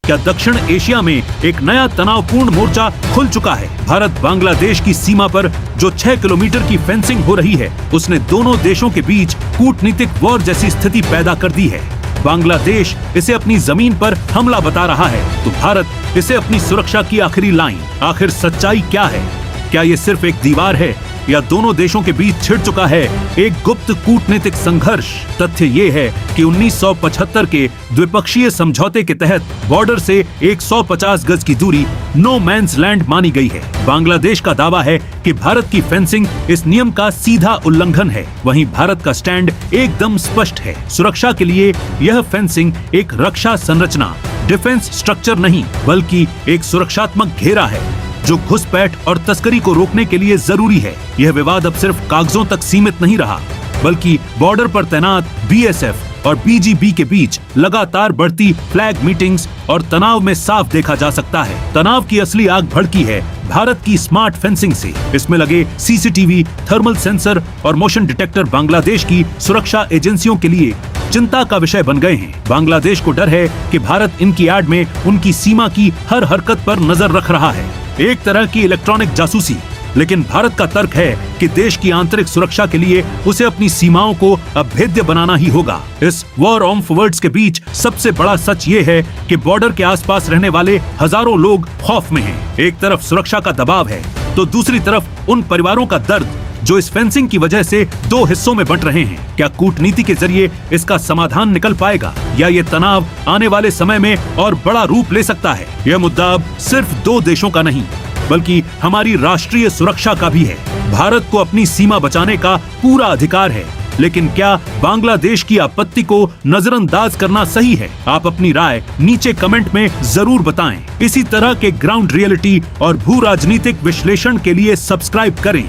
क्या दक्षिण एशिया में एक नया तनावपूर्ण मोर्चा खुल चुका है। भारत बांग्लादेश की सीमा पर जो 6 किलोमीटर की फेंसिंग हो रही है, उसने दोनों देशों के बीच कूटनीतिक वॉर जैसी स्थिति पैदा कर दी है। बांग्लादेश इसे अपनी जमीन पर हमला बता रहा है, तो भारत इसे अपनी सुरक्षा की आखिरी लाइन। आखिर सच्चाई क्या है? क्या ये सिर्फ एक दीवार है या दोनों देशों के बीच छिड़ चुका है एक गुप्त कूटनीतिक संघर्ष? तथ्य ये है कि 1975 के द्विपक्षीय समझौते के तहत बॉर्डर से 150 गज की दूरी नो मैंस लैंड मानी गई है। बांग्लादेश का दावा है कि भारत की फेंसिंग इस नियम का सीधा उल्लंघन है। वहीं भारत का स्टैंड एकदम स्पष्ट है। सुरक्षा के लिए यह फेंसिंग एक रक्षा संरचना, डिफेंस स्ट्रक्चर नहीं, बल्कि एक सुरक्षात्मक घेरा है जो घुसपैठ और तस्करी को रोकने के लिए जरूरी है। यह विवाद अब सिर्फ कागजों तक सीमित नहीं रहा, बल्कि बॉर्डर पर तैनात बीएसएफ और बीजीबी के बीच लगातार बढ़ती फ्लैग मीटिंग्स और तनाव में साफ देखा जा सकता है। तनाव की असली आग भड़की है भारत की स्मार्ट फेंसिंग से। इसमें लगे सीसीटीवी, थर्मल सेंसर और मोशन डिटेक्टर बांग्लादेश की सुरक्षा एजेंसियों के लिए चिंता का विषय बन गए हैं। बांग्लादेश को डर है कि भारत इनकी ऐड में उनकी सीमा की हर हरकत पर नजर रख रहा है, एक तरह की इलेक्ट्रॉनिक जासूसी। लेकिन भारत का तर्क है कि देश की आंतरिक सुरक्षा के लिए उसे अपनी सीमाओं को अभेद्य बनाना ही होगा। इस वॉर ऑन वर्ड्स के बीच सबसे बड़ा सच ये है कि बॉर्डर के आसपास रहने वाले हजारों लोग खौफ में हैं। एक तरफ सुरक्षा का दबाव है, तो दूसरी तरफ उन परिवारों का दर्द जो इस फेंसिंग की वजह से दो हिस्सों में बंट रहे हैं। क्या कूटनीति के जरिए इसका समाधान निकल पाएगा, या ये तनाव आने वाले समय में और बड़ा रूप ले सकता है? यह मुद्दा अब सिर्फ दो देशों का नहीं, बल्कि हमारी राष्ट्रीय सुरक्षा का भी है। भारत को अपनी सीमा बचाने का पूरा अधिकार है, लेकिन क्या बांग्लादेश की आपत्ति को नजरअंदाज करना सही है? आप अपनी राय नीचे कमेंट में जरूर बताएं। इसी तरह के ग्राउंड रियलिटी और भू राजनीतिक विश्लेषण के लिए सब्सक्राइब करें।